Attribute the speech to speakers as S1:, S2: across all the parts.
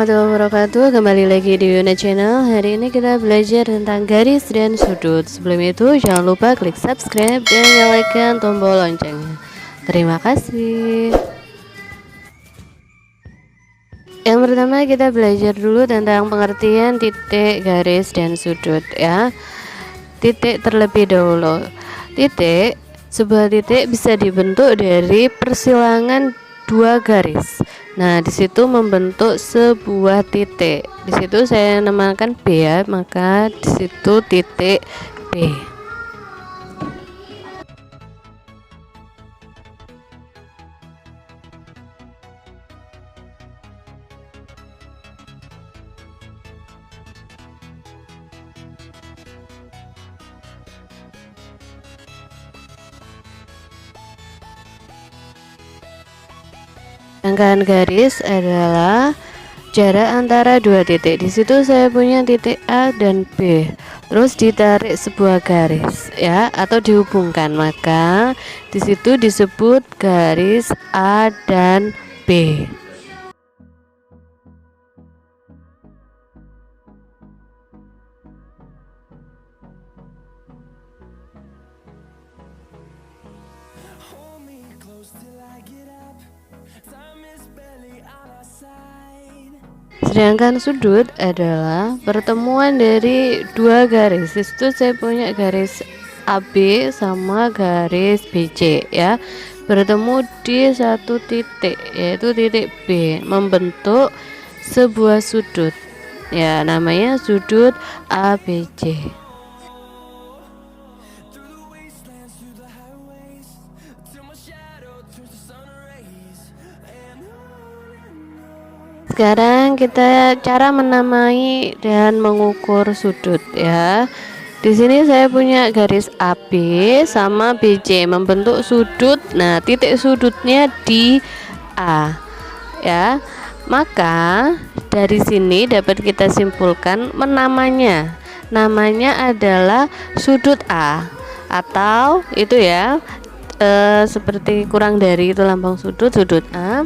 S1: warahmatullahi wabarakatuh. Kembali lagi di Yuna Channel. Hari ini kita belajar tentang garis dan sudut. Sebelum itu jangan lupa klik subscribe dan nyalakan tombol loncengnya. Terima kasih. Yang pertama kita belajar dulu tentang pengertian titik, garis, dan sudut ya. Titik terlebih dahulu. Titik, sebuah titik bisa dibentuk dari persilangan dua garis. Nah, di situ membentuk sebuah titik. Di situ saya namakan B ya, maka di situ titik B. Sedangkan garis adalah jarak antara dua titik. Di situ saya punya titik A dan B. Terus ditarik sebuah garis ya, atau dihubungkan, maka di situ disebut garis A dan B. Sedangkan sudut adalah pertemuan dari dua garis. Di situ saya punya garis AB sama garis BC ya, bertemu di satu titik, yaitu titik B, membentuk sebuah sudut ya, namanya sudut ABC. Sekarang kita cara menamai dan mengukur sudut ya. Di sini saya punya garis AB sama BC membentuk sudut. Nah, titik sudutnya di A ya. Maka dari sini dapat kita simpulkan menamanya. Namanya adalah sudut A, atau itu ya, seperti kurang dari itu lambang sudut A,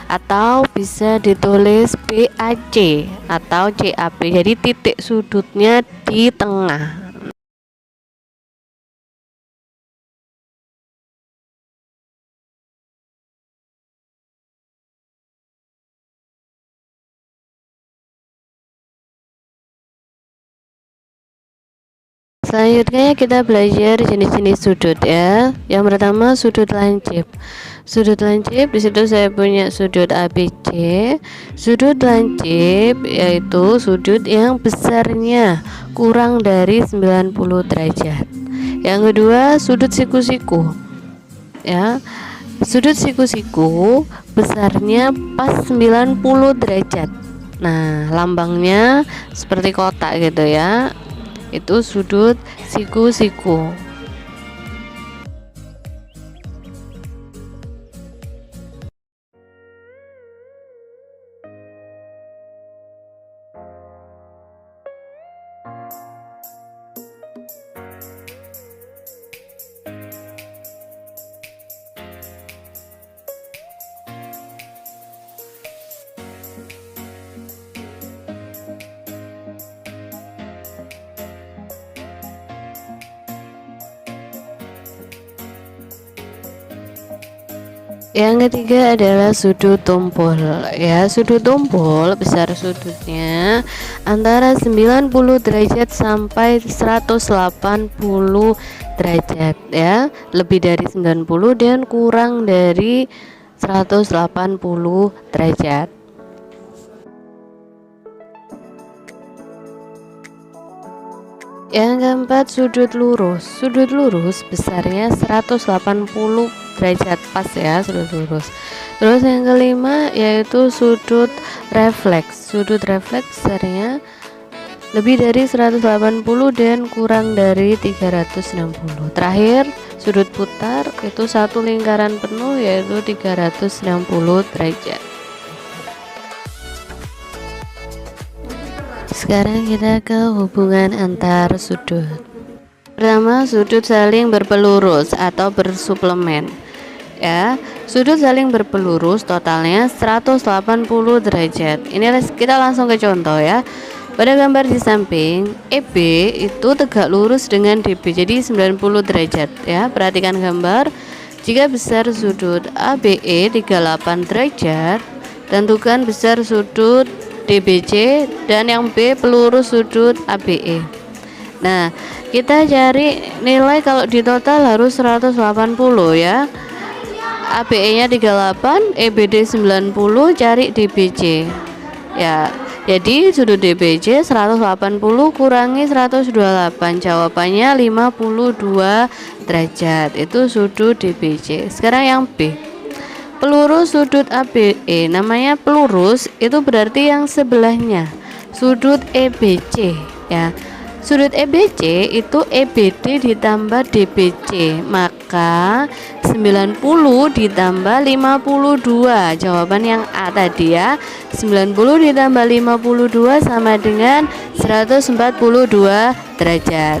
S1: atau bisa ditulis BAC atau CAB, jadi titik sudutnya di tengah. Selanjutnya kita belajar jenis-jenis sudut ya. Yang pertama sudut lancip. Sudut lancip, di situ saya punya sudut ABC. Sudut lancip yaitu sudut yang besarnya kurang dari 90 derajat. Yang kedua sudut siku-siku ya. Sudut siku-siku besarnya pas 90 derajat. Nah, lambangnya seperti kotak gitu ya. Itu sudut siku-siku. Yang ketiga adalah sudut tumpul ya. Sudut tumpul besar sudutnya antara 90 derajat sampai 180 derajat ya, lebih dari 90 dan kurang dari 180 derajat. Yang keempat sudut lurus. Sudut lurus besarnya 180 derajat pas ya, sudut lurus. Terus yang kelima yaitu sudut refleks. Sudut refleks besarnya lebih dari 180 dan kurang dari 360. Terakhir sudut putar, itu satu lingkaran penuh yaitu 360 derajat. Sekarang kita ke hubungan antar sudut. Pertama, sudut saling berpelurus atau bersuplemen ya. Sudut saling berpelurus totalnya 180 derajat. Ini kita langsung ke contoh ya. Pada gambar di samping, EB itu tegak lurus dengan DB, jadi 90 derajat ya. Perhatikan gambar. Jika besar sudut ABE 38 derajat, tentukan besar sudut DBC dan yang B pelurus sudut ABE. Nah, kita cari nilai kalau di total harus 180 ya. ABE-nya 38, EBD 90, cari DBC. Ya, jadi sudut DBC 180 kurangi 128, jawabannya 52 derajat. Itu sudut DBC. Sekarang yang B. Pelurus sudut ABE, namanya pelurus itu berarti yang sebelahnya. Sudut EBC ya. Sudut EBC itu EBD ditambah DBC, maka 90 ditambah 52. Jawaban yang A tadi ya. 90 ditambah 52 sama dengan 142 derajat.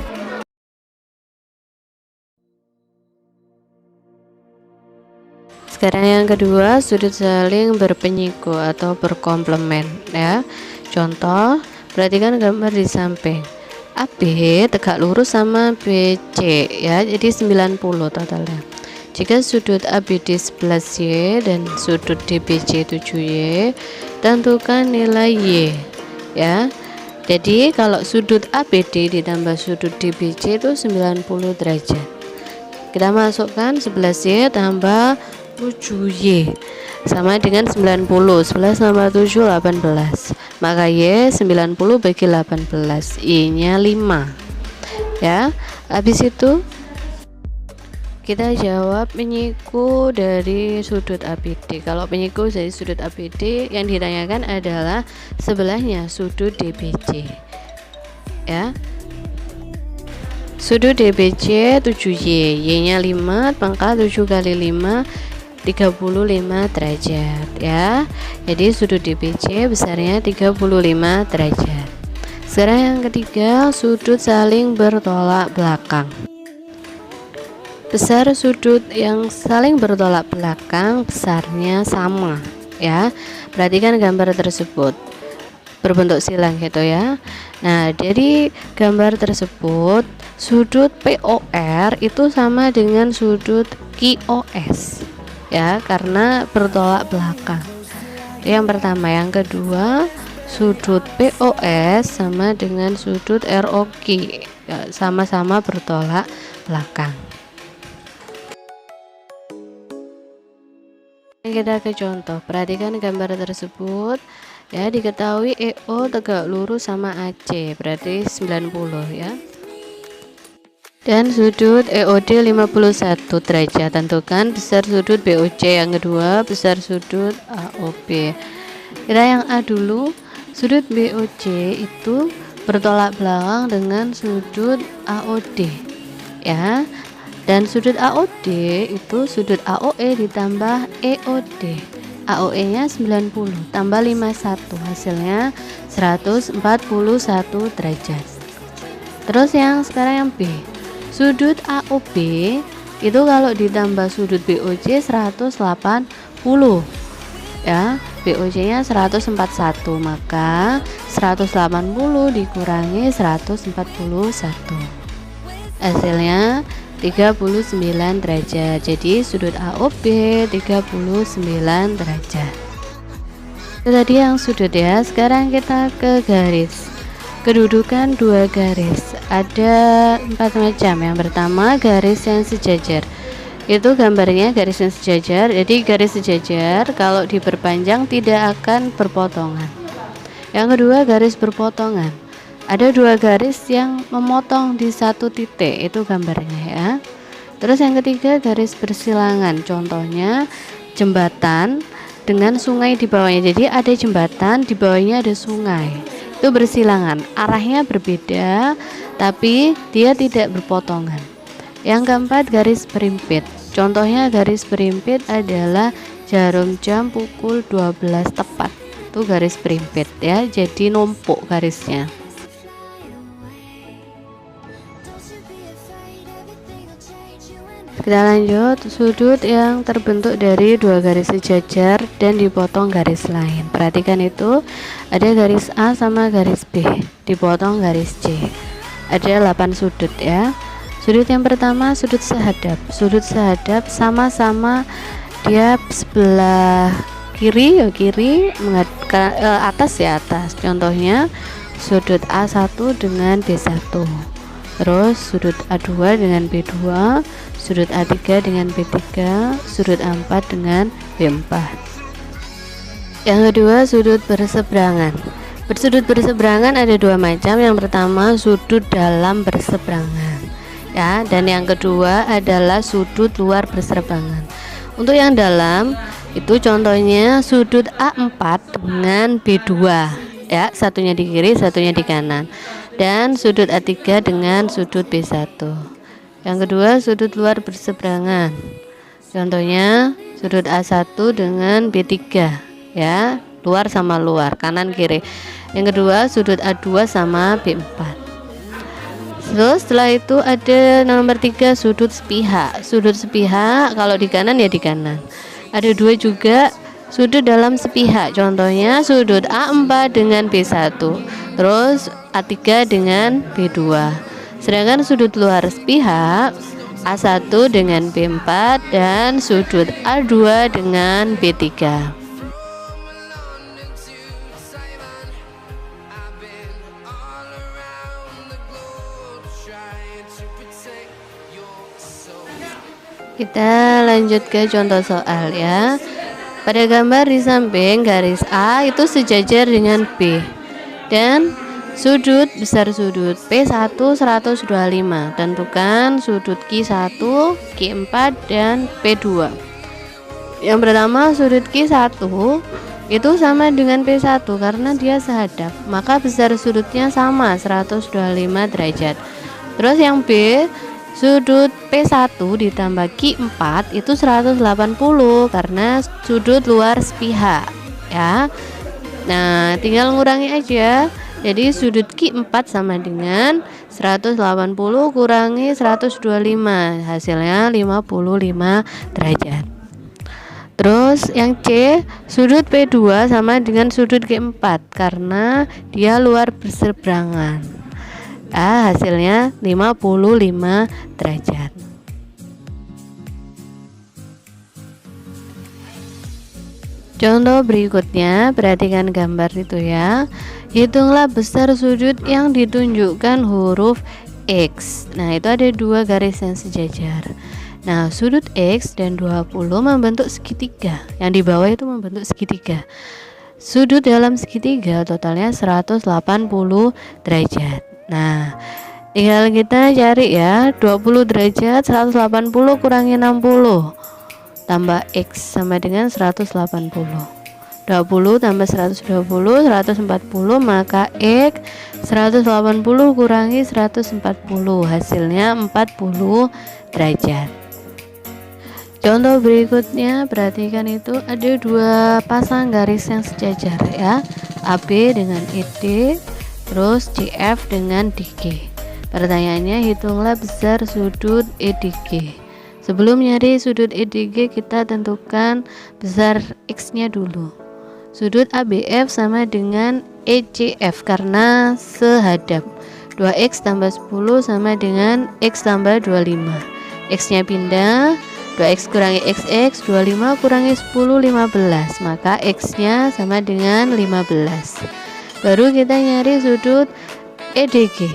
S1: Sekarang yang kedua, sudut saling berpenyiku atau berkomplement ya. Contoh, perhatikan gambar di samping. AB tegak lurus sama BC ya, jadi 90 totalnya. Jika sudut ABD 11Y dan sudut DBC 7Y, tentukan nilai Y ya. Jadi kalau sudut ABD ditambah sudut DBC itu 90 derajat. Kita masukkan 11Y tambah 7Y sama dengan 90. 11 tambah 7 18. Maka Y 90 bagi 18, Y-nya 5 ya. Habis itu kita jawab penyiku dari sudut ABD. Kalau penyiku dari sudut ABD yang ditanyakan adalah sebelahnya sudut DBC ya. Sudut DBC 7Y, Y-nya 5, pangkat 7 kali 5 35 derajat ya. Jadi sudut DBC besarnya 35 derajat. Sekarang yang ketiga, sudut saling bertolak belakang. Besar sudut yang saling bertolak belakang besarnya sama ya. Perhatikan gambar tersebut berbentuk silang gitu ya. Nah, dari gambar tersebut sudut POR itu sama dengan sudut QOS ya, karena bertolak belakang. Yang pertama, yang kedua, sudut POS sama dengan sudut ROQ ya, sama-sama bertolak belakang. Kita ke contoh, perhatikan gambar tersebut ya. Diketahui EO tegak lurus sama AC, berarti 90 ya. Dan sudut EOD 51 derajat. Tentukan besar sudut BOC. Yang kedua, besar sudut AOB. Kita yang A dulu. Sudut BOC itu bertolak belakang dengan sudut AOD ya. Dan sudut AOD itu sudut AOE ditambah EOD. AOE nya 90 tambah 51, hasilnya 141 derajat. Terus yang sekarang yang B, sudut AOB itu kalau ditambah sudut BOC 180 ya. BOC nya 141, maka 180 dikurangi 141, hasilnya 39 derajat. Jadi sudut AOB 39 derajat. Itu tadi yang sudut ya. Sekarang kita ke garis. Kedudukan dua garis ada 4 macam. Yang pertama, garis yang sejajar. Itu gambarnya garis yang sejajar. Jadi garis sejajar kalau diperpanjang tidak akan berpotongan. Yang kedua, garis berpotongan. Ada dua garis yang memotong di satu titik, itu gambarnya ya. Terus yang ketiga, garis bersilangan. Contohnya jembatan dengan sungai di bawahnya. Jadi ada jembatan, di bawahnya ada sungai. Itu bersilangan, arahnya berbeda tapi dia tidak berpotongan. Yang keempat, garis berimpit. Contohnya garis berimpit adalah jarum jam pukul 12 tepat. Itu garis berimpit ya, jadi numpuk garisnya. Kita lanjut, sudut yang terbentuk dari dua garis sejajar dan dipotong garis lain. Perhatikan itu, ada garis A sama garis B, dipotong garis C. Ada 8 sudut ya. Sudut yang pertama sudut sehadap. Sudut sehadap sama-sama dia sebelah kiri atas ya atas. Contohnya sudut A1 dengan B1. Terus sudut A2 dengan B2, sudut A3 dengan B3, sudut A4 dengan B4. Yang kedua sudut berseberangan. Sudut berseberangan ada dua macam. Yang pertama sudut dalam berseberangan ya, dan yang kedua adalah sudut luar berseberangan. Untuk yang dalam itu contohnya sudut A4 dengan B2 ya, satunya di kiri satunya di kanan, dan sudut A3 dengan sudut B1. Yang kedua sudut luar berseberangan, contohnya sudut A1 dengan B3 ya, luar sama luar, kanan kiri. Yang kedua sudut A2 sama B4. Terus setelah itu ada nomor 3 sudut sepihak. Sudut sepihak kalau di kanan ya di kanan. Ada dua juga sudut dalam sepihak, contohnya sudut A4 dengan B1, terus A3 dengan B2. Sedangkan sudut luar sepihak A1 dengan B4 dan sudut A2 dengan B3. Kita lanjut ke contoh soal ya. Pada gambar di samping garis A itu sejajar dengan B dan sudut besar sudut P1 125. Tentukan sudut Q1, Q4 dan P2. Yang pertama sudut Q1 itu sama dengan P1 karena dia sehadap, maka besar sudutnya sama 125 derajat. Terus yang B, sudut P1 ditambah Q4 itu 180 karena sudut luar sepihak ya. Nah, tinggal ngurangi aja. Jadi sudut Q4 sama dengan 180 kurangi 125, hasilnya 55 derajat. Terus yang C, sudut P2 sama dengan sudut Q4 karena dia luar berseberangan. Hasilnya 55 derajat. Contoh berikutnya, perhatikan gambar itu ya. Hitunglah besar sudut yang ditunjukkan huruf X. Nah, itu ada dua garis yang sejajar. Nah, sudut X dan 20 membentuk segitiga. Yang di bawah itu membentuk segitiga. Sudut dalam segitiga totalnya 180 derajat. Nah, tinggal kita cari ya, 20 derajat 180 kurangi 60 tambah X sama dengan 180. 20 tambah 120 140, maka X 180 kurangi 140, hasilnya 40 derajat. Contoh berikutnya, perhatikan itu ada dua pasang garis yang sejajar ya, AB dengan ED, terus CF dengan DG. Pertanyaannya, hitunglah besar sudut EDG. Sebelum nyari sudut EDG, kita tentukan besar X-nya dulu. Sudut ABF sama dengan ECF karena sehadap. 2X tambah 10 sama dengan X tambah 25. X-nya pindah, 2X kurangi XX, 25 kurangi 10, 15. Maka X-nya sama dengan 15. Baru kita nyari sudut EDG.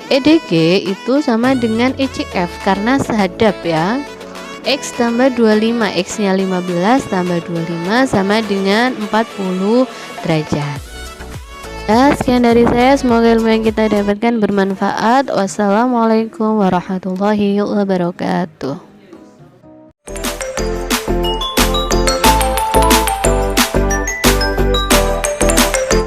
S1: EDG itu sama dengan ECF karena sehadap ya. X tambah 25, X nya 15 tambah 25 sama dengan 40 derajat. Sekian dari saya, semoga ilmu yang kita dapatkan bermanfaat. Wassalamualaikum warahmatullahi wabarakatuh.